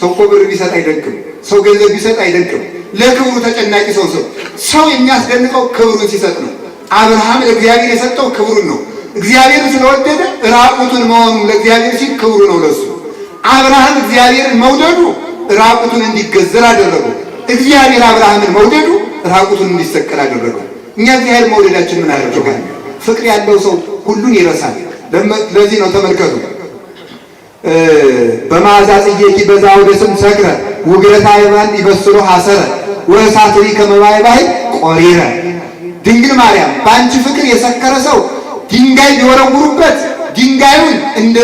ሰው እኮ ብር ቢሰጥ አይደንቅም። ሰው ገንዘብ ቢሰጥ አይደንቅም። ለክብሩ ተጨናቂ ሰው የሚያስደንቀው ክብሩን ሲሰጥ ነው። አብርሃም ለእግዚአብሔር የሰጠው ክብሩን ነው። እግዚአብሔር ስለወደደ ራቁቱን መሆኑን ለእግዚአብሔር ሲል ክብሩ ነው ለሱ። አብርሃም እግዚአብሔርን መውደዱ ራቁቱን እንዲገዘር አደረገው። እግዚአብሔር አብርሃምን መውደዱ ራቁቱን እንዲሰቀል አደረገው። እኛ እግዚአብሔር መውደዳችን ምን አደረገው? ፍቅር ያለው ሰው ሁሉን ይረሳል። ለዚህ ነው ተመልከቱ በመዓዛ ጽጌኪ በዛው ደስም ሰክረ ውግረታ የማን ይበስሎ ሐሰረ ወእሳትሪ ከመባይ ባይ ቆሪረ። ድንግል ማርያም በአንቺ ፍቅር የሰከረ ሰው ድንጋይ ቢወረውሩበት ድንጋዩን እንደ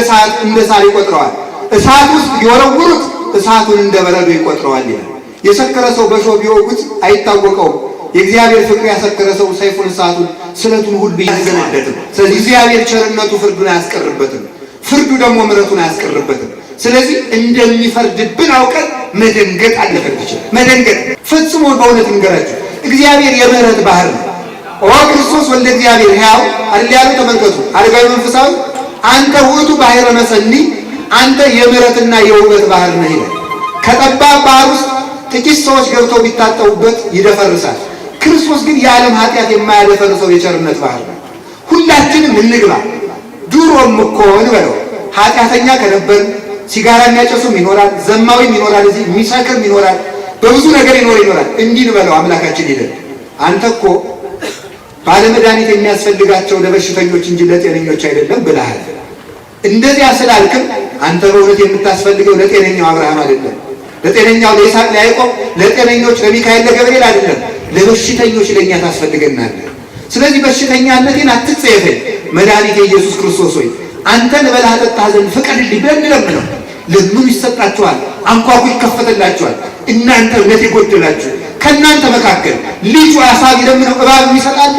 ሳር ይቆጥረዋል። እሳት ውስጥ ቢወረውሩት እሳቱን እንደ በረዶ ይቆጥረዋል ይላል። የሰከረ ሰው በሾህ ቢወጉት አይታወቀውም። የእግዚአብሔር ፍቅር ያሰከረ ሰው ሰይፉን፣ እሳቱን፣ ስለቱን ሁሉ ይዘነደትም። ስለዚህ እግዚአብሔር ቸርነቱ ፍርዱን አያስቀርበትም፣ ፍርዱ ደግሞ ምሕረቱን አያስቀርበትም። ስለዚህ እንደሚፈርድብን አውቀን መደንገጥ አለበት። መደንገጥ ፈጽሞ በእውነት እንገራችሁ እግዚአብሔር የምህረት ባህር ነው። ኦ ክርስቶስ ወልደ እግዚአብሔር ሕያው አይደል ያለው? ተመልከቱ አረጋዊ መንፈሳዊ አንተ ውእቱ ባሕረ መሰኒ፣ አንተ የምህረትና የውበት ባህር ነህ ይላል። ከጠባብ ባህር ውስጥ ጥቂት ሰዎች ገብተው ቢታጠቡበት ይደፈርሳል። ክርስቶስ ግን የዓለም ኃጢአት የማያደፈርሰው የቸርነት ባህር ነው። ሁላችንም እንግባ። ድሮም እኮ እንበለው ኃጢአተኛ ከነበር ሲጋራ የሚያጨሱም ይኖራል፣ ዘማዊም ይኖራል፣ እዚህ የሚሰክርም ይኖራል፣ በብዙ ነገር ይኖራል። እንዲህ እንበለው አምላካችን ይላል አንተ እኮ ባለመድኃኒት የሚያስፈልጋቸው ለበሽተኞች እንጂ ለጤነኞች አይደለም ብለሃል። እንደዚያ ስላልክም አንተ በእውነት የምታስፈልገው ለጤነኛው አብርሃም አይደለም፣ ለጤነኛው ለይስሐቅ ለያዕቆብ፣ ለጤነኞች ለሚካኤል ለገብርኤል አይደለም፣ ለበሽተኞች ለእኛ ታስፈልገናለህ። ስለዚህ በሽተኛነቴን አትጸየፈኝ፣ መድኃኒቴ ኢየሱስ ክርስቶስ ሆይ አንተን እበላህ እጠጣህ ዘንድ ፍቀድልኝ ብለን እንለምነው። ለምኑ ይሰጣችኋል፣ አንኳኩ ይከፈትላችኋል። እናንተ እምነት የጎደላችሁ ከእናንተ መካከል ልጁ ዓሣ ቢለምነው እባብ ይሰጣል?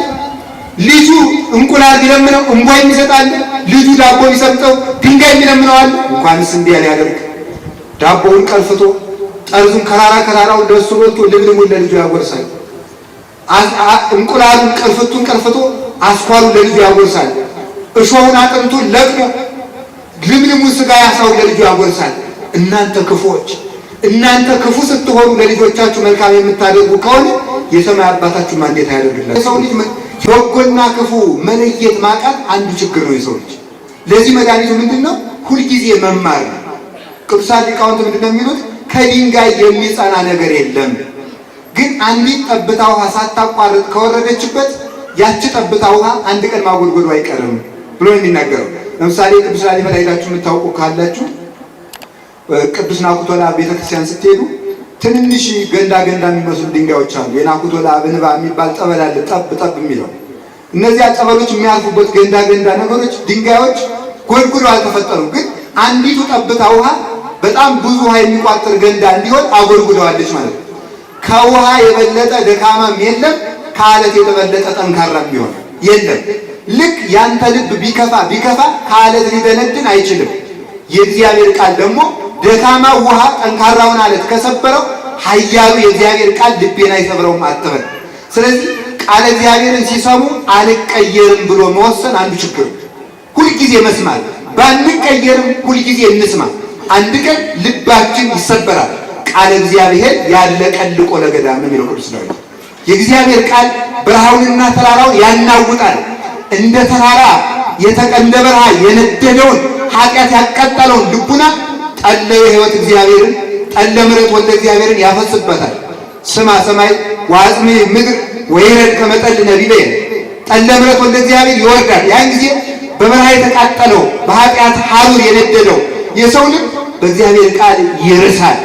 ልጁ እንቁላል ቢለምነው እንቧይ ይሰጣል? ልጁ ዳቦ ቢሰጠው ድንጋይ ቢለምነዋል? እንኳንስ እንዲህ ያደርግ ዳቦውን ቀልፍቶ ጠርዙን ከራራውን ደሱ ወጥቶ ልምልሙን ለልጁ ያጎርሳል። እንቁላሉን ቀልፍቱን ቀልፍቶ አስኳሉን ለልጁ ያጎርሳል። እሾሁን አጥንቱን ለቅሞ ልምልሙን ስጋ ያሳውን ለልጁ ያጎርሳል። እናንተ ክፉዎች፣ እናንተ ክፉ ስትሆኑ ለልጆቻችሁ መልካም የምታደርጉ ከሆነ የሰማይ አባታችሁ እንዴት አያደርግላችሁ? የሰው ልጅ በጎና ክፉ መለየት ማቃት አንዱ ችግር ነው የሰው ልጅ። ለዚህ መድኃኒቱ ምንድነው? ሁልጊዜ መማር ነው። ቅዱሳን ሊቃውንት ምንድነው የሚሉት? ከድንጋይ የሚጸና ነገር የለም፣ ግን አንዲት ጠብታ ውሃ ሳታቋርጥ ከወረደችበት ያቺ ጠብታ ውሃ አንድ ቀን ማጎድጎዱ አይቀርም ብሎ የሚናገረው። ለምሳሌ ቅዱስ ላሊበላ ሄዳችሁ የምታውቁ ካላችሁ ቅዱስ ናኩቶላ ቤተክርስቲያን ስትሄዱ ትንንሽ ገንዳ የሚመስሉ ድንጋዮች አሉ። የናኩቶላ ብንባ የሚባል ጠበል አለ፣ ጠብ የሚለው። እነዚያ ጠበሎች የሚያልፉበት ገንዳ ነገሮች ድንጋዮች ጎድጉዶ አልተፈጠሩም፣ ግን አንዲቱ ጠብታ ውሃ በጣም ብዙ ውሃ የሚቋጥር ገንዳ እንዲሆን አጎድጉደዋለች ማለት ነው። ከውሃ የበለጠ ደካማም የለም፣ ከአለት የተበለጠ ጠንካራም ቢሆን የለም። ልክ ያንተ ልብ ቢከፋ ከአለት ሊደነድን አይችልም። የእግዚአብሔር ቃል ደግሞ ደካማ ውሃ ጠንካራውን አለት ከሰበረው ኃያሉ የእግዚአብሔር ቃል ልቤን አይሰብረውም አትበል። ስለዚህ ቃለ እግዚአብሔርን ሲሰሙ አልቀየርም ብሎ መወሰን አንዱ ችግር። ሁልጊዜ መስማት፣ ባንቀየርም ሁልጊዜ እንስማ። አንድ ቀን ልባችን ይሰበራል። ቃለ እግዚአብሔር ያለ ቀልቆ ለገዳም ነው የሚለው ቅዱስ ዳዊት። የእግዚአብሔር ቃል በረሃውንና ተራራውን ያናውጣል። እንደ ተራራ እንደ በረሃ የነደደውን ኃጢአት ያቃጠለውን ልቡና ጠለ የሕይወት እግዚአብሔርን ጠለ ምሕረት ወልደ እግዚአብሔርን ያፈስበታል። ስማ ሰማይ ወአጽሜ ምድር ወይረድ ከመጠል ነቢበ ጠለ ምሕረት ወልደ እግዚአብሔር ይወርዳል። ያን ጊዜ በበረሃ የተቃጠለው በኃጢአት ሐሩር የነደደው የሰው ልብ በእግዚአብሔር ቃል ይርሳል።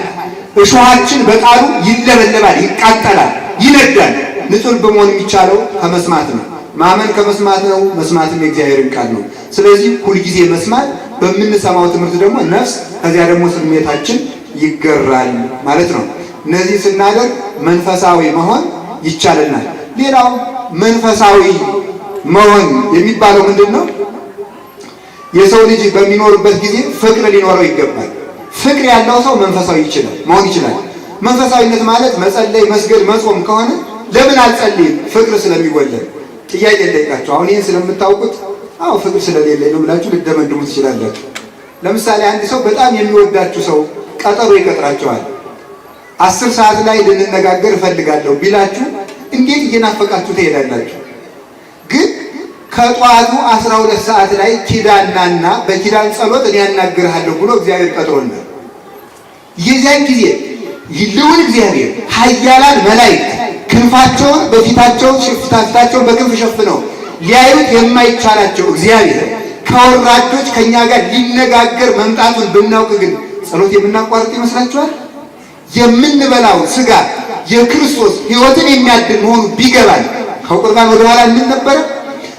እሾሃችን በቃሉ ይለበለባል፣ ይቃጠላል፣ ይነዳል። ንጹሕ በመሆን የሚቻለው ከመስማት ነው። ማመን ከመስማት ነው፣ መስማትም የእግዚአብሔርን ቃል ነው። ስለዚህ ሁልጊዜ መስማት፣ በምንሰማው ትምህርት ደግሞ ነፍስ፣ ከዚያ ደግሞ ስሜታችን ይገራል ማለት ነው። እነዚህ ስናደርግ መንፈሳዊ መሆን ይቻለናል። ሌላው መንፈሳዊ መሆን የሚባለው ምንድን ነው? የሰው ልጅ በሚኖርበት ጊዜ ፍቅር ሊኖረው ይገባል። ፍቅር ያለው ሰው መንፈሳዊ መሆን ይችላል። መንፈሳዊነት ማለት መጸለይ፣ መስገድ፣ መጾም ከሆነ ለምን አልጸልይም? ፍቅር ስለሚወለድ። ጥያቄ ጠይቃችሁ አሁን ይህን ስለምታውቁት አዎ ፍቅር ስለሌለኝ ነው ብላችሁ ልትደመድሙ ትችላላችሁ። ለምሳሌ አንድ ሰው በጣም የሚወዳችሁ ሰው ቀጠሮ ይቀጥራቸዋል። 10 ሰዓት ላይ ልንነጋገር እፈልጋለሁ ቢላችሁ እንዴት እየናፈቃችሁ ትሄዳላችሁ? ግን ከጧቱ 12 ሰዓት ላይ ኪዳንና በኪዳን ጸሎት እኔ ያናግርሃለሁ ብሎ እግዚአብሔር ቀጥሮናል። የዚያን ጊዜ ልዑል እግዚአብሔር ኃያላን መላእክት ክንፋቸውን ፊታቸውን በክንፍ ሸፍነው ሊያዩት የማይቻላቸው እግዚአብሔር ከወራዶች ከኛ ጋር ሊነጋገር መምጣቱን ብናውቅ ግን ጸሎት የምናቋርጥ ይመስላችኋል? የምንበላው ስጋ የክርስቶስ ሕይወትን የሚያድል መሆኑ ቢገባል ከቁርባን ወደኋላ እንል ነበረ።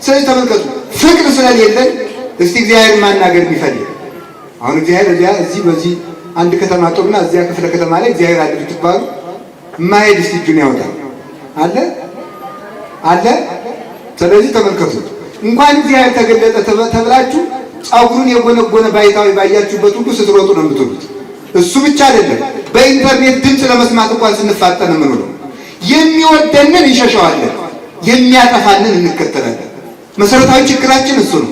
ስለዚህ ተመልከቱ፣ ፍቅር ስለሌለን እስቲ እግዚአብሔርን ማናገር ቢፈልግ አሁን እግዚአብሔር እዚህ በዚህ አንድ ከተማ ጦርና እዚያ ክፍለ ከተማ ላይ እግዚአብሔር አለ ብትባሉ ማሄድ እስቲ እጁን ያወጣል አለ። ስለዚህ ተመልከቱ፣ እንኳን እግዚአብሔር ተገለጠ ተብላችሁ ጸጉሩን የጎነጎነ ባይታዊ ባያችሁበት ሁሉ ስትሮጡ ነው የምትሉት። እሱ ብቻ አይደለም፣ በኢንተርኔት ድምፅ ለመስማት እንኳን ስንፋጠን የምንውለው የሚወደንን እንሸሸዋለን፣ የሚያጠፋንን እንከተላለን። መሰረታዊ ችግራችን እሱ ነው።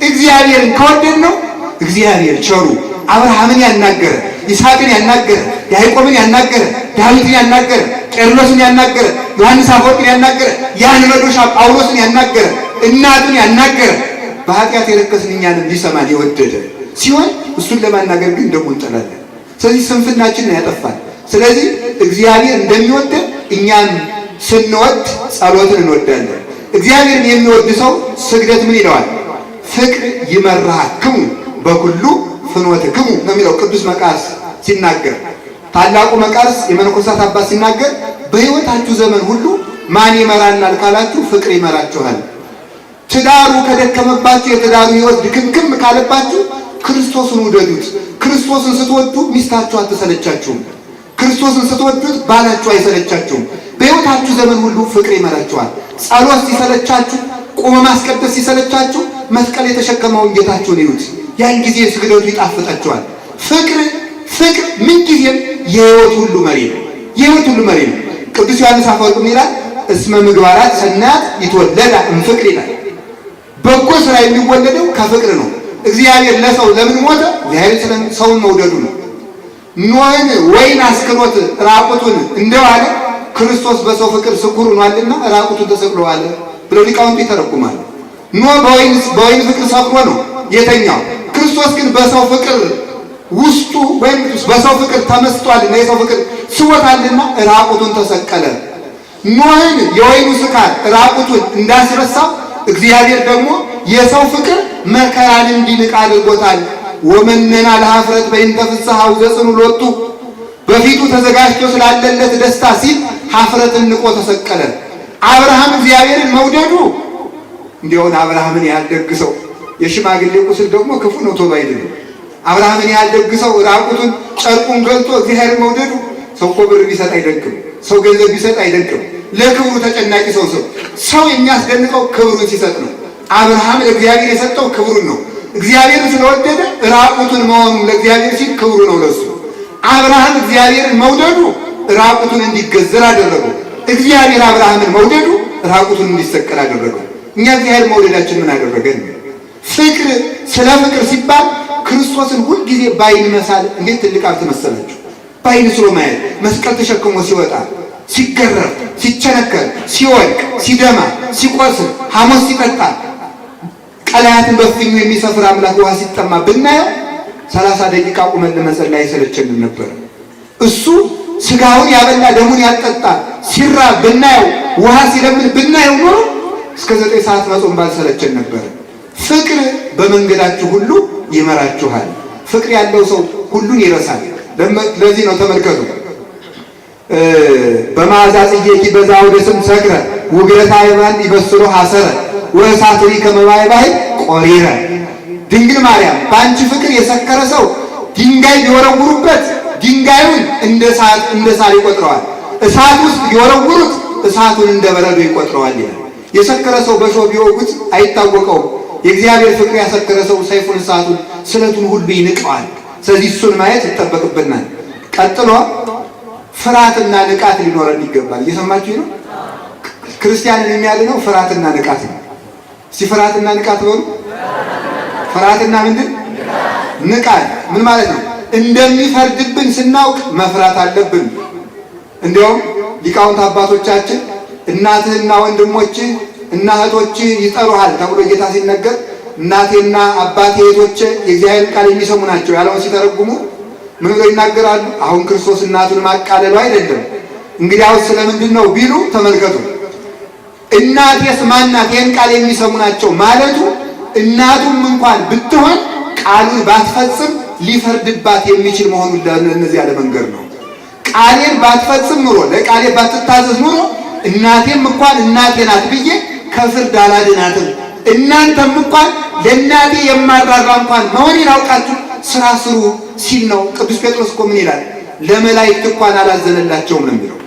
እግዚአብሔርን ከወደድ ነው እግዚአብሔር ቸሩ አብርሃምን ያናገረ፣ ይስሐቅን ያናገረ፣ ያዕቆብን ያናገረ፣ ዳዊትን ያናገረ፣ ቄርሎስን ያናገረ፣ ዮሐንስ አፈወርቅን ያናገረ፣ ያን መዶሻ ጳውሎስን ያናገረ፣ እናቱን ያናገረ፣ በኃጢአት የረከስን እኛንም ሊሰማን የወደደ ሲሆን እሱን ለማናገር ግን ደግሞ እንጠላለን። ስለዚህ ስንፍናችንን ያጠፋል። ስለዚህ እግዚአብሔር እንደሚወደን እኛም ስንወድ ጸሎትን እንወዳለን። እግዚአብሔርን የሚወድ ሰው ስግደት ምን ይለዋል? ፍቅር ይመራክሙ በኩሉ ፍኖትክሙ ነው የሚለው ቅዱስ መቃርስ ሲናገር። ታላቁ መቃርስ የመነኮሳት አባት ሲናገር በሕይወታችሁ ዘመን ሁሉ ማን ይመራናል ካላችሁ ፍቅር ይመራችኋል። ትዳሩ ከደከመባችሁ የትዳሩ ሕይወት ድክምክም ካለባችሁ ክርስቶስን ውደዱት። ክርስቶስን ስትወዱ ሚስታችሁ አትሰለቻችሁም። ክርስቶስን ስትወዱት ባላችሁ አይሰለቻችሁም። በሕይወታችሁ ዘመን ሁሉ ፍቅር ይመራችኋል። ጸሎት ሲሰለቻችሁ፣ ቆመ ማስቀደስ ሲሰለቻችሁ መስቀል የተሸከመውን ጌታችሁን ይዩት። ያን ጊዜ ስግደቱ ይጣፍጣችኋል። ፍቅር ምንጊዜም የሕይወት ሁሉ መሪ ነው። የሕይወት ሁሉ መሪ ነው። ቅዱስ ዮሐንስ አፈወርቅ ይላል እስመ ምግባራት ሰናያት ይትወለዳ እምፍቅር ይላል። በጎ ስራ የሚወለደው ከፍቅር ነው። እግዚአብሔር ለሰው ለምን ሞተ? እግዚአብሔር ሰውን መውደዱ ነው። ኖህን ወይን አስክሮት ራቁቱን እንደዋለ ክርስቶስ በሰው ፍቅር ስኩር ሆኗልና ራቁቱን ተሰቅሏል ብለው ሊቃውንቱ ይተረጉማል። ኖህ በወይን ፍቅር ሰክሮ ነው የተኛው። ክርስቶስ ግን በሰው ፍቅር ውስጡ ወይም በሰው ፍቅር ተመስጧልና የሰው ፍቅር ስቦታልና ራቁቱን ተሰቀለ። ኖህን የወይኑ ስካር ራቁቱን እንዳስረሳው እግዚአብሔር ደግሞ የሰው ፍቅር መከራን እንዲንቅ አድርጎታል። ወመነና ለኀፍረት በእንተ ፍሥሓሁ ዘጽኑ ሎቱ በፊቱ ተዘጋጅቶ ስላለለት ደስታ ሲል ኀፍረትን ንቆ ተሰቀለ። አብርሃም እግዚአብሔርን መውደዱ እንዲያውን አብርሃምን ያህል ደግ ሰው የሽማግሌ ቁስል ደግሞ ክፉ ነው ቶሎ አይደለም። አብርሃምን ያህል ደግ ሰው ራቁቱን ጨርቁን ገልጦ እግዚአብሔርን መውደዱ ሰው እኮ ብር ቢሰጥ አይደንቅም። ሰው ገንዘብ ቢሰጥ አይደንቅም። ለክብሩ ተጨናቂ ሰው የሚያስደንቀው ክብሩን ሲሰጥ ነው። አብርሃም ለእግዚአብሔር የሰጠው ክብሩን ነው። እግዚአብሔርን ስለወደደ ራቁቱን መሆኑ ለእግዚአብሔር ሲል ክብሩ ነው ለሱ። አብርሃም እግዚአብሔርን መውደዱ ራቁቱን እንዲገዘር አደረገው። እግዚአብሔር አብርሃምን መውደዱ ራቁቱን እንዲሰቀል አደረገው። እኛ እግዚአብሔር መውደዳችን ምን አደረገን? ፍቅር ስለ ፍቅር ሲባል ክርስቶስን ሁልጊዜ ባይን መሳል እንዴት ትልቅ ሀብት መሰላችሁ! ባይን ስሎ ማየት፣ መስቀል ተሸክሞ ሲወጣ፣ ሲገረፍ፣ ሲቸነከር፣ ሲወድቅ፣ ሲደማ፣ ሲቆስል፣ ሐሞት ሲጠጣ፣ ቀላያትን በፍኙ የሚሰፍር አምላክ ውሃ ሲጠማ ብናየው 30 ደቂቃ ቁመን ለመጸለይ አይሰለቸንም ነበር። እሱ ስጋውን ያበላ ደሙን ያጠጣ ሲራብ ብናየው፣ ውሃ ሲለምን ብናየው ኖሮ እስከ 9 ሰዓት መጾም ባልሰለቸን ነበር። ፍቅር በመንገዳችሁ ሁሉ ይመራችኋል። ፍቅር ያለው ሰው ሁሉን ይረሳል። ለዚህ ነው ተመልከቱ፣ በመዓዛ ጽጌኪ በዛውደ ስም ሰክረ ውግረታ የማን ይበስሎ ሐሰረ ወእሳትሪ ከመባይ ባይ ቆሪረ። ድንግል ማርያም በአንቺ ፍቅር የሰከረ ሰው ድንጋይ ቢወረውሩበት ድንጋዩን እንደ ሳር ይቆጥረዋል። እሳት ውስጥ ቢወረውሩት እሳቱን እንደ በረዶ ይቆጥረዋል ይላል። የሰከረ ሰው በሾህ ቢወጉት አይታወቀውም። የእግዚአብሔር ፍቅር ያሰከረ ሰው ሰይፉን፣ እሳቱን፣ ስለቱን ሁሉ ይንቀዋል። ስለዚህ እሱን ማየት ይጠበቅብናል። ቀጥሎ ፍርሃትና ንቃት ሊኖረን ይገባል። እየሰማችሁ ነው? ክርስቲያንን የሚያድነው ፍርሃትና ንቃት ነው። እስቲ ፍርሃትና ንቃት በሉ። ፍርሃትና ምንድን? ንቃት ምን ማለት ነው? እንደሚፈርድብን ስናውቅ መፍራት አለብን። እንዲያውም ሊቃውንት አባቶቻችን እናትህና ወንድሞችህ እና እህቶችህ ይጠሩሃል ተብሎ ጌታ ሲነገር እናቴና አባቴ እህቶቼ የእግዚአብሔር ቃል የሚሰሙ ናቸው ያለውን ሲተረጉሙ ምን ብለው ይናገራሉ? አሁን ክርስቶስ እናቱን ማቃለሉ አይደለም። እንግዲያው ስለምንድን ነው ቢሉ ተመልከቱ። እናቴስ ማናት? ይህን ቃል የሚሰሙ ናቸው ማለቱ እናቱም እንኳን ብትሆን ቃሉን ባትፈጽም ሊፈርድባት የሚችል መሆኑን ለእነዚያ ለመንገር ነው። ቃሌን ባትፈጽም ኑሮ ለቃሌ ባትታዘዝ ኑሮ እናቴም እንኳን እናቴ ናት ብዬ ከፍርድ አላድናትም። እናንተም እንኳን ለእናቴ የማራራ እንኳን መሆኔን አውቃችሁ ስራ ስሩ ሲል ነው። ቅዱስ ጴጥሮስ እኮ ምን ይላል? ለመላእክት እንኳን አላዘነላቸውም ነው የሚለው።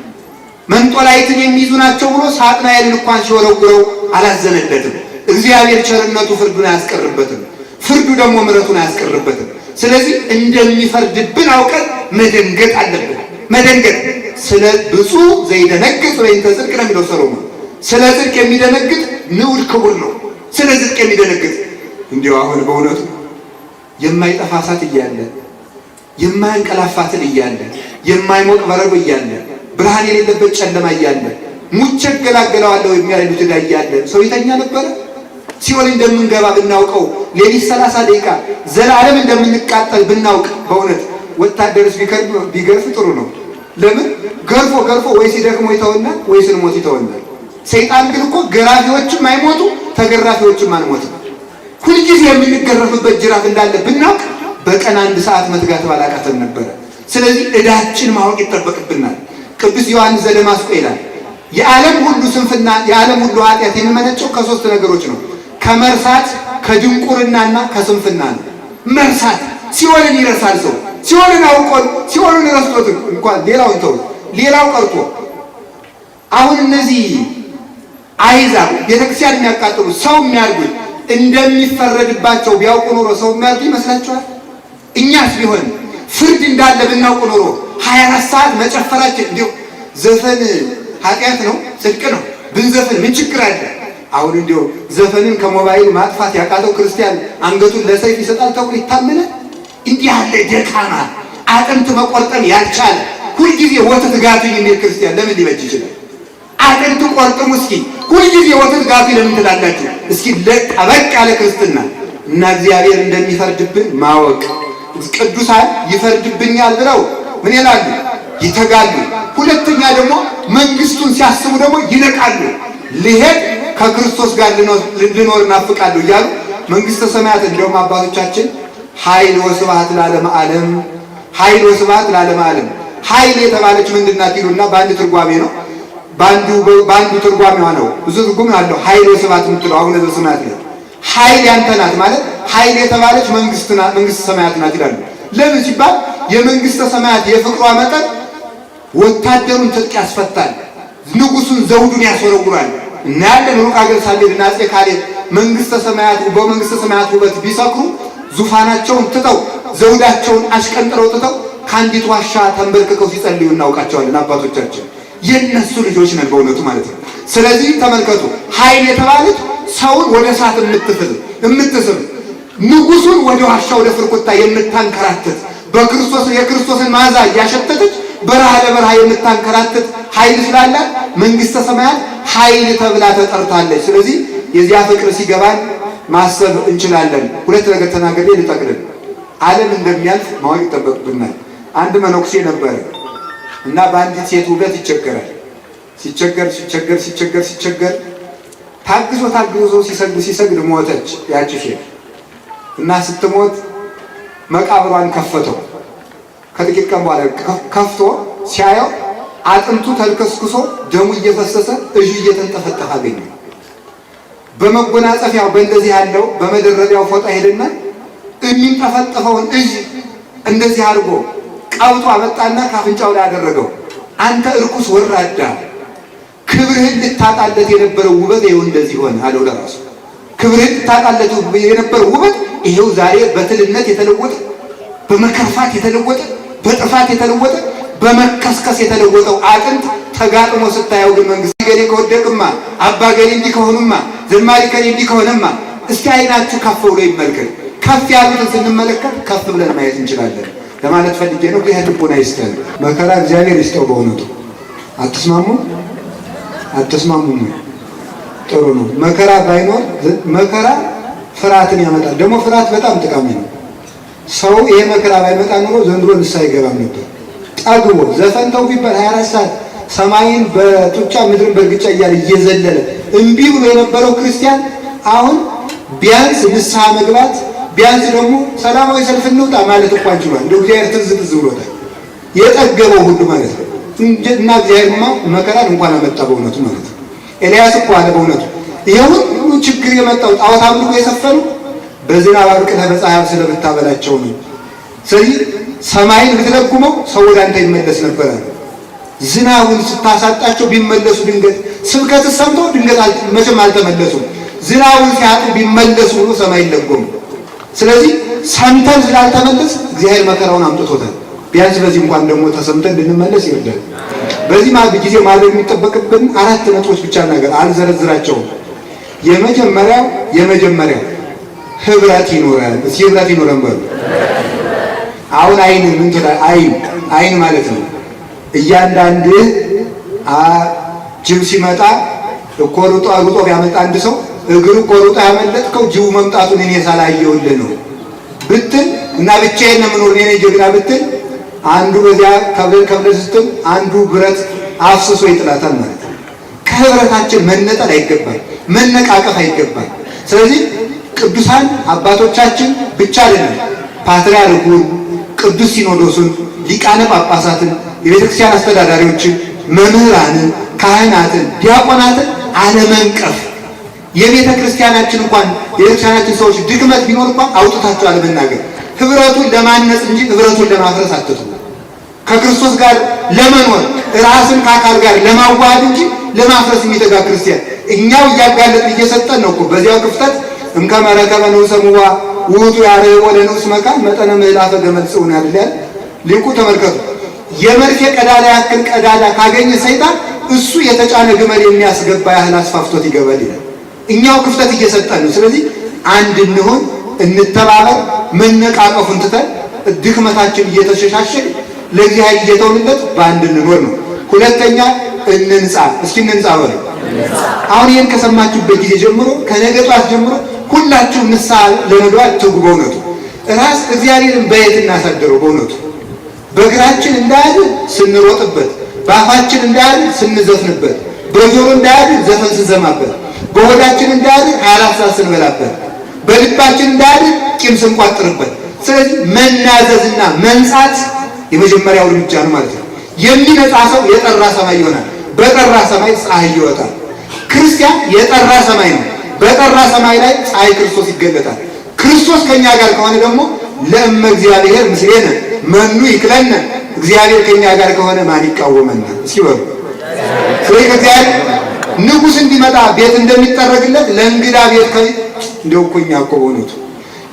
መንጦላይትን የሚይዙ ናቸው ብሎ ሳጥናኤልን እንኳን ሲወረውረው አላዘነለትም። እግዚአብሔር ቸርነቱ ፍርዱን አያስቀርበትም፣ ፍርዱ ደግሞ ምሕረቱን አያስቀርበትም። ስለዚህ እንደሚፈርድብን አውቀን መደንገጥ አለብን። መደንገጥ ስለ ብፁዕ ዘይደነግጥ በእንተ ጽድቅ ነው የሚለው ሰሎሞን። ስለ ጽድቅ የሚደነግጥ ንዑድ ክቡር ነው። ስለ ጽድቅ የሚደነግጥ እንዲሁ አሁን በእውነቱ የማይጠፋ እሳት እያለ የማያንቀላፋትን እያለ የማይሞቅ በረዶ እያለ ብርሃን የሌለበት ጨለማ እያለ ሙቼ እገላገለዋለሁ የሚያሉት ዕዳ እያለ ሰው ይተኛ ነበረ? ሲኦል እንደምንገባ ብናውቀው ሌሊት 30 ደቂቃ ዘላለም እንደምንቃጠል ብናውቅ በእውነት ወታደርስ ቢገርፍ ጥሩ ነው። ለምን ገርፎ ወይ ሲደክሞ ይተውናል ወይ ስንሞት ይተውናል። ሰይጣን ግን እኮ ገራፊዎችም አይሞቱ ተገራፊዎችም አንሞትም። ሁልጊዜ የምንገረፍበት ጅራፍ እንዳለ ብናውቅ በቀን 1 ሰዓት መትጋት ባላቃተን ነበረ። ስለዚህ ዕዳችን ማወቅ ይጠበቅብናል። ቅዱስ ዮሐንስ ዘደማስቆ ይላል የዓለም ሁሉ ስንፍና የዓለም ሁሉ ኃጢአት የሚመነጨው ከ3 ነገሮች ነው። ከመርሳት ከድንቁርናና ከስንፍና ነው። መርሳት ሲኦልን ይረሳል ሰው። ሲኦልን አውቆ ሲኦልን ረስቶት እንኳን ሌላውን ተው ሌላው ቀርቶ አሁን እነዚህ አይዛብ ቤተክርስቲያን የሚያቃጥሉ ሰው የሚያርጉት እንደሚፈረድባቸው ቢያውቁ ኖሮ ሰው የሚያርጉ ይመስላችኋል? እኛስ ቢሆን ፍርድ እንዳለ ብናውቁ ኖሮ 24 ሰዓት መጨፈራችን እንዲሁ ዘፈን ኃጢአት ነው ጽድቅ ነው ብንዘፈን ምን ችግር አለ? አሁን እንዲሁ ዘፈንን ከሞባይል ማጥፋት ያቃተው ክርስቲያን አንገቱን ለሰይፍ ይሰጣል ተብሎ ይታመናል? እንዲህ ያለ ደካማ አጥንት መቆርጠም ያልቻለ ሁልጊዜ ወተት ጋቱኝ የሚል ክርስቲያን ለምን ሊበጅ ይችላል? አጥንት ቆርጥሙ እስኪ ሁልጊዜ ወተት ጋቱኝ ለምን ትላላችሁ? እስኪ ጠበቅ ያለ ክርስትና እና እግዚአብሔር እንደሚፈርድብን ማወቅ። ቅዱሳን ይፈርድብኛል ብለው ምን ይላሉ? ይተጋሉ። ሁለተኛ ደግሞ መንግስቱን ሲያስቡ ደግሞ ይነቃሉ። ልሄድ ከክርስቶስ ጋር ልኖር እናፍቃለሁ እያሉ መንግስተ ሰማያት እንደውም አባቶቻችን ኃይል ወስብሐት ለዓለመ ዓለም ኃይል ወስብሐት ለዓለመ ዓለም ኃይል የተባለች ምንድናት ይሉና በአንድ ትርጓሜ ነው በአንዱ ትርጓሜዋ ነው። ብዙ ትርጉም አለው ኃይል ወስብሐት የምትለው አሁን ዘስናት ነው። ኃይል ያንተ ናት ማለት ኃይል የተባለች መንግስተ ሰማያት ናት ይላሉ። ለምን ሲባል የመንግስተ ሰማያት የፍቅሯ መጠን ወታደሩን ትጥቅ ያስፈታል፣ ንጉሱን ዘውዱን ያስወረውራል። እና ያለን ሩቅ አገር ሳሌድና አፄ ካሌብ መንግስተ ሰማያት በመንግስተ ሰማያት ውበት ቢሰክሩ ዙፋናቸውን ትተው ዘውዳቸውን አሽቀንጥረው ትተው ከአንዲት ዋሻ ተንበርክከው ሲጸልዩ እናውቃቸዋለን። አባቶቻችን የነሱ ልጆች ነን በእውነቱ ማለት ነው። ስለዚህ ተመልከቱ ኃይል የተባለች ሰውን ወደ እሳት የምትስብ ንጉሱን ወደ ዋሻ ወደ ፍርኩታ የምታንከራትት በክርስቶስ የክርስቶስን መዓዛ እያሸተተች በረሃ ለበረሃ የምታንከራትት ኃይል ስላላት መንግስተ ሰማያት ኃይል ተብላ ተጠርታለች። ስለዚህ የዚያ ፍቅር ሲገባን ማሰብ እንችላለን። ሁለት ነገር ተናግሬ ልጠቅልል። ዓለም እንደሚያልፍ ማወቅ ይጠበቅብናል። አንድ መነኩሴ ነበረ እና በአንዲት ሴት ውበት ይቸገራል። ሲቸገር ታግዞ ሲሰግድ ሞተች ያቺ ሴት እና ስትሞት መቃብሯን ከፈተው። ከጥቂት ቀን በኋላ ከፍቶ ሲያየው አጥንቱ ተልከስክሶ ደሙ እየፈሰሰ እጁ እየተንጠፈጠፈ አገኘ። በመጎናጸፊያው በእንደዚህ ያለው በመደረቢያው ፎጣ ሄደና የሚንጠፈጠፈውን እጅ እንደዚህ አድርጎ ቀብጦ አመጣና ካፍንጫው ላይ አደረገው። አንተ እርኩስ ወራዳ ክብርህን ልታጣለት የነበረው ውበት ይኸው እንደዚህ ሆነ አለው ለራሱ። ክብርህን ልታጣለት የነበረው ውበት ይኸው ዛሬ በትልነት የተለወጠ በመከርፋት የተለወጠ በጥፋት የተለወጠ በመከስከስ የተለወጠው አጥንት ተጋጥሞ ስታየው ግን መንግስት ገሌ ከወደቅማ አባ ገሌ እንዲህ ከሆኑማ ዘማሪ ከሌ እንዲህ ከሆነማ እስቲ አይናችሁ ከፍ ብሎ ይመልከት። ከፍ ያሉትን ስንመለከት ከፍ ብለን ማየት እንችላለን። ለማለት ፈልጌ ነው። ይሄ ልቦና ይስጠን፣ መከራ እግዚአብሔር ይስጠው። በእውነቱ አትስማሙም? ጥሩ ነው። መከራ ባይኖር መከራ ፍርሃትን ያመጣል። ደግሞ ፍርሃት በጣም ጠቃሚ ነው። ሰው ይሄ መከራ ባይመጣ ኖሮ ዘንድሮ ንስሐ አይገባም ነበር። ጠግቦ ዘፈንተው ቢባል 24 ሰዓት ሰማይን በጡጫ ምድርን በእርግጫ እያለ እየዘለለ እምቢ ብሎ የነበረው ክርስቲያን አሁን ቢያንስ ንስሐ መግባት ቢያንስ ደግሞ ሰላማዊ ሰልፍ እንውጣ ማለት እንኳን ችሏል። እንደው እግዚአብሔር ትዝ ብሎታል የጠገበው ሁሉ ማለት ነው። እና እግዚአብሔርማ መከራን እንኳን አመጣ በእውነቱ ማለት ነው። ኤልያስ እኮ አለ በእውነቱ ይሄ ሁሉ ችግር የመጣው ጣዖት አምልኮ የሰፈኑ በዝናብ አብቅተህ በፀሐይ ስለምታበላቸው ነው። ስለዚህ ሰማይን ብትለጉመው ሰው ወደ አንተ ይመለስ ነበረ። ዝናቡን ስታሳጣቸው ቢመለሱ ድንገት ስብከት ሰምተው ድንገት መቼም አልተመለሱም። ዝናቡን ሲያጡ ቢመለሱ ብሎ ሰማይ ይለጎሙ። ስለዚህ ሰምተን ስላልተመለስ እግዚአብሔር መከራውን አምጥቶታል። ቢያንስ በዚህ እንኳን ደግሞ ተሰምተን እንድንመለስ ይርዳል። በዚህ ጊዜ ማድረግ የሚጠበቅብን 4 ነጥቦች ብቻ ነገር አልዘረዝራቸውም። የመጀመሪያው ህብረት ይኖራል። እስኪ ህብረት ይኖረን በሉ። አሁን አይን ምን ትላለህ? አይን ማለት ነው እያንዳንድህ ጅብ ሲመጣ እኮ ሩጦ ቢያመጣ አንድ ሰው እግሩ እኮ ሩጦ ያመለጥከው ጅቡ መምጣቱን እኔ ሳላየውልህ ነው ብትል እና ብቻዬን ነው የምኖር እኔ ጀግና ብትል አንዱ በዚያ ከብለ ስትል አንዱ ብረት አፍስሶ ይጥላታል ማለት ነው። ከህብረታችን መነጠል አይገባል፣ መነቃቀፍ አይገባል። ስለዚህ ቅዱሳን አባቶቻችን ብቻ አይደለም ፓትርያርኩን፣ ቅዱስ ሲኖዶሱን፣ ሊቃነ ጳጳሳትን፣ የቤተክርስቲያን አስተዳዳሪዎችን፣ መምህራንን፣ ካህናትን፣ ዲያቆናትን አለመንቀፍ የቤተ ክርስቲያናችን እንኳን የቤተክርስቲያናችን ሰዎች ድክመት ቢኖር እንኳን አውጥታቸው አለመናገር። ህብረቱን ለማነጽ እንጂ ህብረቱን ለማፍረስ አትተው። ከክርስቶስ ጋር ለመኖር ራስን ከአካል ጋር ለማዋሃድ እንጂ ለማፍረስ የሚተጋ ክርስቲያን እኛው እያጋለጥን እየሰጠን ነው እኮ። በዚያው ክፍተት እንከመረከበ ንዑሰ ምዋ ውእቱ ያርኅቦ ለንዑስ መካን መጠነ ምህላፈ ገመድ ጽውን ያድላል ሊቁ። ተመልከቱ፣ የመርፌ ቀዳዳ ያክል ቀዳዳ ካገኘ ሰይጣን እሱ የተጫነ ግመል የሚያስገባ ያህል አስፋፍቶት ይገባል ይላል። እኛው ክፍተት እየሰጠን ነው። ስለዚህ አንድ እንሆን፣ እንተባበር፣ መነቃቀፉን ትተን ድክመታችን እየተሸሻሸን ለእግዚአብሔር እየተውንለት በአንድ እንኖር ነው። ሁለተኛ እንንጻ። እስኪ እንንጻ በሉ። አሁን ይህን ከሰማችሁበት ጊዜ ጀምሮ ከነገ ጧት ጀምሮ ሁላችሁ ንስሐ ለመግባት ትጉ። በእውነቱ ራስ እግዚአብሔርን በየት እናሳደረው? በእውነቱ በእግራችን እንዳያድር ስንሮጥበት፣ በአፋችን እንዳያድር ስንዘፍንበት፣ በጆሮ እንዳያድር ዘፈን ስንሰማበት፣ በሆዳችን እንዳያድር 24 ሰዓት ስንበላበት፣ በልባችን እንዳያድር ቂም ስንቋጥርበት። ስለዚህ መናዘዝና መንጻት የመጀመሪያው እርምጃ ነው ማለት ነው። የሚነጻ ሰው የጠራ ሰማይ ይሆናል። በጠራ ሰማይ ፀሐይ ይወጣል። ክርስቲያን የጠራ ሰማይ ነው። በጠራ ሰማይ ላይ ፀሐይ ክርስቶስ ይገለጣል። ክርስቶስ ከኛ ጋር ከሆነ ደግሞ ለእመ እግዚአብሔር ምስሌነ መኑ ይክለነ፣ እግዚአብሔር ከኛ ጋር ከሆነ ማን ይቃወመናል? እስኪ በሉ። ስለዚህ እግዚአብሔር ንጉሥ እንዲመጣ ቤት እንደሚጠረግለት ለእንግዳ ቤት እንደው እኮ እኛ እኮ በእውነቱ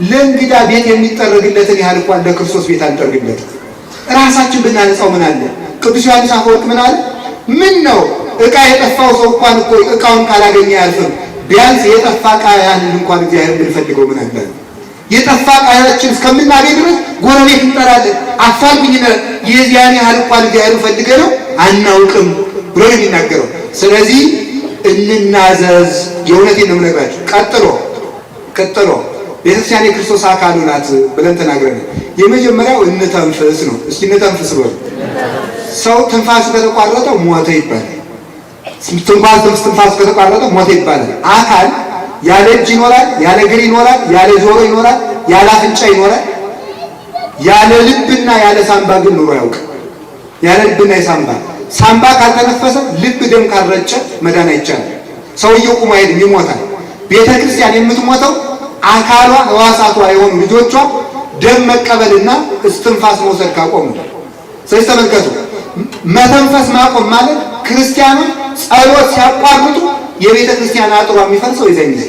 ለእንግዳ ቤት የሚጠረግለትን ያህል እንኳን ለክርስቶስ ቤት አንጠርግለት። ራሳችን ብናነጻው ምን አለ? ቅዱስ ዮሐንስ አፈወርቅ ምን አለ? ምን ነው ዕቃ የጠፋው ሰው እንኳን እኮ ዕቃውን ካላገኘ አያልፍም። ቢያንስ የጠፋ ዕቃ ያህል እንኳን እግዚአብሔር ብንፈልገው ምን አለ? የጠፋ ዕቃችን እስከምናገኝ ድረስ ጎረቤት እንጠራለን፣ አፋልጉኝ ነው። የዚያን ያህል እንኳን እግዚአብሔር ፈልገ ነው አናውቅም ብሎ ነው የሚናገረው። ስለዚህ እንናዘዝ። የእውነቴን ነው የምነግራችሁ። ቀጥሎ ቤተክርስቲያን የክርስቶስ አካሉ ናት ብለን ተናግረን የመጀመሪያው እንተንፍስ ነው። እስኪ እንተንፍስ በሉ። ሰው ትንፋሱ ከተቋረጠ ሞተ ይባላል። ትንፋሱ ከተቋረጠ ሞተ ይባላል። አካል ያለ እጅ ይኖራል፣ ያለ እግር ይኖራል፣ ያለ ጆሮ ይኖራል፣ ያለ አፍንጫ ይኖራል። ያለ ልብና ያለ ሳምባ ግን ኑሮ ያውቃል። ያለ ልብና የሳምባ ሳምባ ካልተነፈሰ ልብ ደም ካልረጨ መዳን አይቻልም። ሰውየው ቁሞ አይሄድም፣ ይሞታል። ቤተ ክርስቲያን የምትሞተው አካሏ ሕዋሳቷ የሆኑ ልጆቿ ደም መቀበልና እስትንፋስ መውሰድ ካቆሙ። ስለዚህ ተመልከቱ፣ መተንፈስ ማቆም ማለት ክርስቲያኖች ጸሎት ሲያቋርጡ የቤተ ክርስቲያን አጥሯ የሚፈርሰው የዚያን ጊዜ።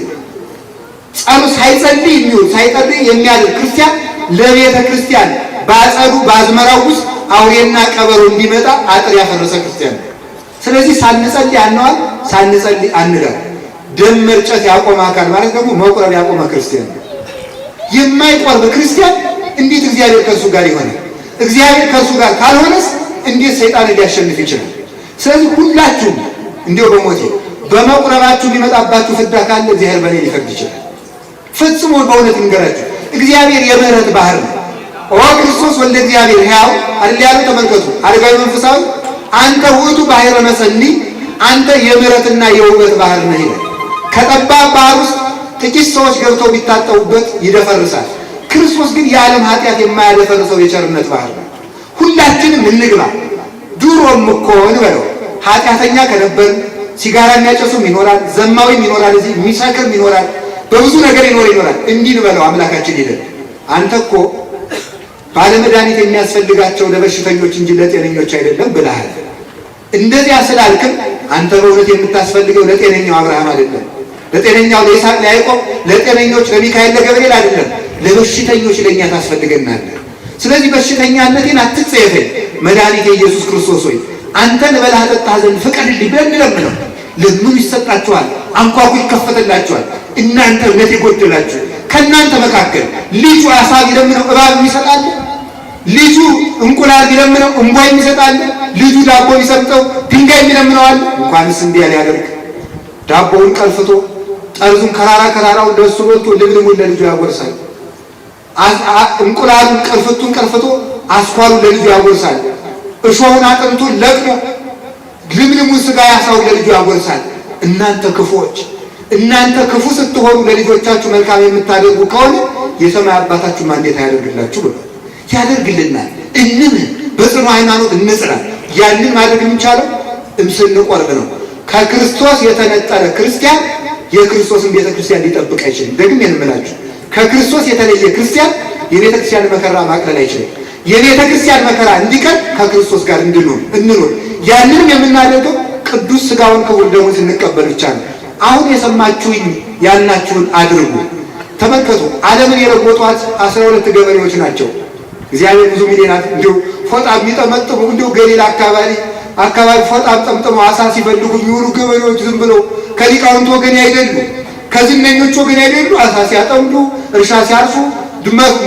ጸሎት ሳይጸልይ የሚውል ሳይጸልይ የሚያድር ክርስቲያን ለቤተ ክርስቲያን በአጸዱ በአዝመራው ውስጥ አውሬና ቀበሮ እንዲመጣ አጥር ያፈረሰ ክርስቲያን። ስለዚህ ሳንጸልይ አንዋል፣ ሳንጸልይ አንዳር። ደም መርጨት ያቆመ አካል ማለት ደግሞ መቁረብ ያቆመ ክርስቲያን። የማይቆርብ ክርስቲያን እንዴት እግዚአብሔር ከእሱ ጋር ይሆናል? እግዚአብሔር ከእርሱ ጋር ካልሆነስ እንዴት ሰይጣን ሊያሸንፍ ይችላል? ስለዚህ ሁላችሁም እንዲያው በሞቴ በመቁረባችሁ ሊመጣባችሁ ፍዳ ካለ እግዚአብሔር በእኔ ሊፈርድ ይችላል። ፈጽሞ በእውነት እንገራችሁ እግዚአብሔር የምህረት ባህር ነው። ኦ ክርስቶስ ወልደ እግዚአብሔር ሕያው አይደል ያለው? ተመልከቱ። አረጋዊ መንፈሳዊ አንተ ውእቱ ባሕረ መሰኒ፣ አንተ የምህረትና የውበት ባህር ነህ ይላል። ከጠባብ ባህር ውስጥ ጥቂት ሰዎች ገብተው ቢታጠቡበት ይደፈርሳል። ክርስቶስ ግን የዓለም ኃጢአት የማያደፈርሰው የቸርነት ባህር ነው። ሁላችንም እንግባ። ድሮም እኮ እንበለው ኃጢአተኛ ከነበር ሲጋራ የሚያጨሱም ይኖራል፣ ዘማዊም ይኖራል፣ እዚህ የሚሰክርም ይኖራል፣ በብዙ ነገር ይኖራል። እንዲህ እንበለው አምላካችን ይላል አንተ እኮ ባለመድኃኒት የሚያስፈልጋቸው ለበሽተኞች እንጂ ለጤነኞች አይደለም ብለሃል። እንደዚያ ስላልክም አንተ በእውነት የምታስፈልገው ለጤነኛው አብርሃም አይደለም፣ ለጤነኛው ለይስሐቅ ለያዕቆብ፣ ለጤነኞች ለሚካኤል ለገብርኤል አይደለም፣ ለበሽተኞች ለእኛ ታስፈልገናለህ። ስለዚህ በሽተኛነቴን አትጸየፈኝ፣ መድኃኒቴ ኢየሱስ ክርስቶስ ሆይ አንተን እበላህ እጠጣህ ዘንድ ፍቀድልኝ ብለን እንለምነው። ለምኑ ይሰጣችኋል፣ አንኳኩ ይከፈትላችኋል። እናንተ እምነት የጎደላችሁ ከእናንተ መካከል ልጁ ዓሣ ቢለምነው እባብ የሚሰጣል? ልጁ እንቁላል ቢለምነው እንቧይ የሚሰጣል? ልጁ ዳቦ ቢሰጠው ድንጋይ የሚለምነዋል? እንኳንስ እንዲህ ሊያደርግ ዳቦውን ቀልፍቶ ጠርዙን ከራራውን ለእሱ በልቶ ልምልሙን ለልጁ ያጎርሳል። እንቁላሉን ቅርፍቱን ቀልፍቶ አስኳሉን ለልጁ ያጎርሳል። እሾሁን አጥንቱን ለቅሞ ልምልሙን ሥጋ ያሳውን ለልጁ ያጎርሳል። እናንተ ክፉዎች፣ እናንተ ክፉ ስትሆኑ ለልጆቻችሁ መልካም የምታደርጉ ከሆነ የሰማይ አባታችሁ እንዴት አያደርግላችሁ ብሎ ያደርግልናል። እንምን በጽኑ ሃይማኖት እንጽና። ያንን ማድረግ የሚቻለው ስንቆርብ ነው። ከክርስቶስ የተነጠለ ክርስቲያን የክርስቶስን ቤተክርስቲያን ሊጠብቅ አይችልም። ደግሜ የምላችሁ ከክርስቶስ የተለየ ክርስቲያን የቤተክርስቲያን መከራ ማቅለል አይችልም። የቤተክርስቲያን መከራ እንዲቀር ከክርስቶስ ጋር እንኑር። ያንንም የምናደርገው ቅዱስ ሥጋውን ክቡር ደሙን ስንቀበል ብቻ ነው። አሁን የሰማችሁኝ ያልናችሁን አድርጉ። ተመልከቱ፣ ዓለምን የለወጧት 12 ገበሬዎች ናቸው። እግዚአብሔር ብዙ ሚሊዮናት እንዲሁ ፎጣ የሚጠመጥሙ እንዲሁ ገሊላ አካባቢ ፎጣ ጠምጥመው ዓሣ ሲፈልጉ የሚውሉ ገበሬዎች ዝም ብለው ከሊቃውንት ወገን አይደሉ፣ ከዝነኞች ወገን አይደሉ። ዓሣ ሲያጠምዱ፣ እርሻ ሲያርሱ፣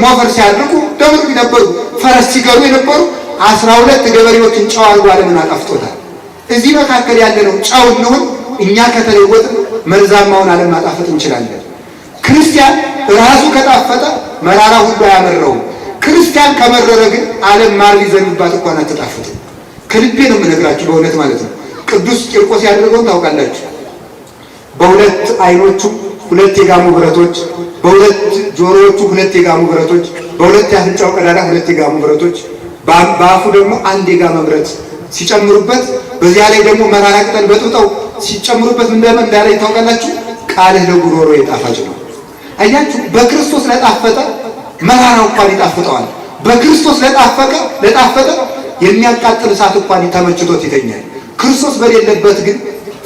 ሞፈር ሲያድርቁ ደምሩ ነበሩ። ፈረስ ሲገሩ የነበሩ 12 ገበሬዎችን ጨው አድርጎ ዓለምን አጣፍጦታል። እዚህ መካከል ያለነው ጨው እንሁን። እኛ ከተለወጥን መርዛማውን ዓለም ማጣፈጥ እንችላለን። ክርስቲያን ራሱ ከጣፈጠ መራራ ሁሉ አያመረውም። ክርስቲያን ከመረረ ግን ዓለም ማር ሊዘንባት እንኳን አትጣፍጥም። ከልቤ ነው የምነግራችሁ በእውነት ማለት ነው። ቅዱስ ቂርቆስ ያደረገውን ታውቃላችሁ። በሁለት ዓይኖቹ 2 የጋሙ ብረቶች፣ በሁለት ጆሮዎቹ 2 የጋሙ ብረቶች፣ በሁለት የአፍንጫው ቀዳዳ 2 የጋሙ ብረቶች፣ በአፉ ደግሞ 1 የጋመ ብረት ሲጨምሩበት፣ በዚያ ላይ ደግሞ መራራ ቅጠል በጥብጠው ሲጨምሩበት ምን እንዳለ ታውቃላችሁ? ቃልህ ለጉሮሮ የጣፋጭ ነው። አያችሁ፣ በክርስቶስ ለጣፈጠ መራራው እንኳን ይጣፍጠዋል። በክርስቶስ ለጣፈጠ የሚያቃጥል እሳት እንኳን ተመችቶት ይተኛል። ክርስቶስ በሌለበት ግን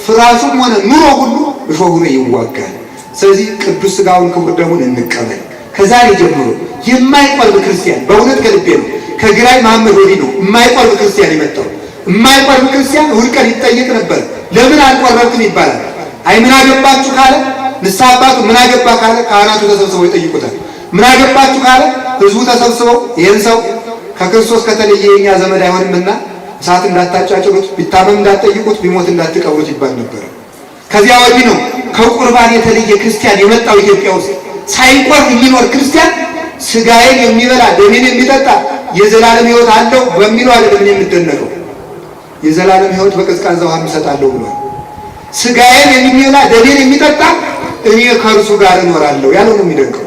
ፍራሹም ሆነ ኑሮ ሁሉ እሾህ ሆኖ ይዋጋል። ስለዚህ ቅዱስ ሥጋውን ክቡር ደሙን እንቀበል። ከዛሬ ጀምሮ የማይቆርብ ክርስቲያን በእውነት ከልቤ ነው። ከግራኝ መሐመድ ወዲህ ነው የማይቆርብ ክርስቲያን የመጣው። የማይቆርብ ክርስቲያን እሑድ ቀን ይጠየቅ ነበር። ለምን አልቆረብክም ይባላል። አይ ምን አገባችሁ ካለ ንስሐ አባቱ ምን አገባ ካለ ካህናቱ ተሰብስበው ይጠይቁታል። ምን አገባችሁ ካለ ሕዝቡ ተሰብስበው ይህን ሰው ከክርስቶስ ከተለየ የኛ ዘመድ አይሆንምና እሳት እንዳታጫጭሩት፣ ቢታመም እንዳትጠይቁት፣ ቢሞት እንዳትቀብሩት ይባል ነበር። ከዚያ ወዲህ ነው ከቁርባን የተለየ ክርስቲያን የመጣው ኢትዮጵያ ውስጥ። ሳይቆርብ የሚኖር ክርስቲያን ሥጋዬን የሚበላ ደሜን የሚጠጣ የዘላለም ሕይወት አለው በሚለው አይደለም የምደነቀው። የዘላለም ሕይወት በቀዝቃዛ ውሃ እሰጣለሁ ብሏል። ሥጋዬን የሚበላ ደሜን የሚጠጣ እኔ ከእርሱ ጋር እኖራለሁ ያለው ነው የሚደንቀው።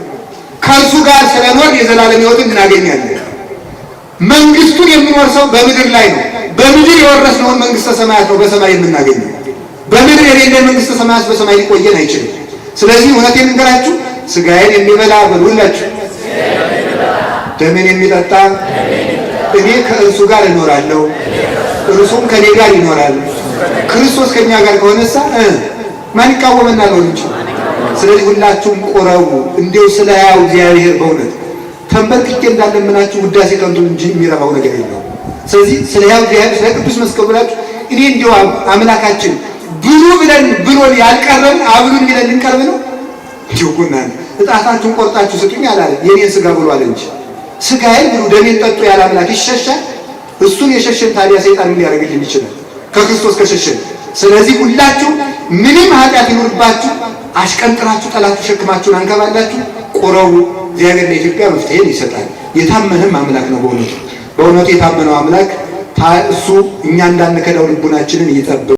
ከእርሱ ጋር ስለኖር የዘላለም ሕይወትን እናገኛለን። መንግስቱን የሚኖር ሰው በምድር ላይ ነው። በምድር የወረስነውን መንግስተ ሰማያት ነው በሰማይ የምናገኘው። በምድር የሌለ መንግስተ ሰማያት በሰማይ ሊቆየን አይችልም። ስለዚህ እውነቴን እንገራችሁ፣ ሥጋዬን የሚበላ በሉላችሁ፣ ደሜን የሚጠጣ እኔ ከእርሱ ጋር እኖራለሁ፣ እርሱም ከኔ ጋር ይኖራል። ክርስቶስ ከኛ ጋር ከሆነሳ ማን ይቃወመናል? ነው እንጂ። ስለዚህ ሁላችሁም ቆረቡ። እንዲው ስለ ሕያው እግዚአብሔር በእውነት ተንበርክኬ እንዳለምናችሁ ውዳሴ ከንቱ እንጂ የሚረባው ነገር የለው። ስለዚህ ስለ ሕያው እግዚአብሔር ስለ ቅዱስ መስቀል ብላችሁ እኔ እንዲው አምላካችን ብሎን ያልቀረን አብሉን ብለን ልንቀርብ ነው። እንዲው ጉናን እጣታችሁን ቆርጣችሁ ስጡኝ አላለ። የኔን ሥጋ ብሏል እንጂ ስጋዬን ብሉ ደሜን ጠጡ ያለ አምላክ ይሸሻል? እሱን የሸሸን ታዲያ ሰይጣን ምን ሊያደርግልን ይችላል? ከክርስቶስ ከሸሸን። ስለዚህ ሁላችሁ ምንም ኃጢአት ይኖርባችሁ አሽቀንጥራችሁ ጠላት ተሸክማችሁን አንከባላችሁ ቆረቡ። እግዚአብሔር ለኢትዮጵያ መፍትሄን ይሰጣል። የታመነም አምላክ ነው። በእውነቱ የታመነው አምላክ እሱ እኛ እንዳንከዳው ልቡናችንን ይጠብቅ።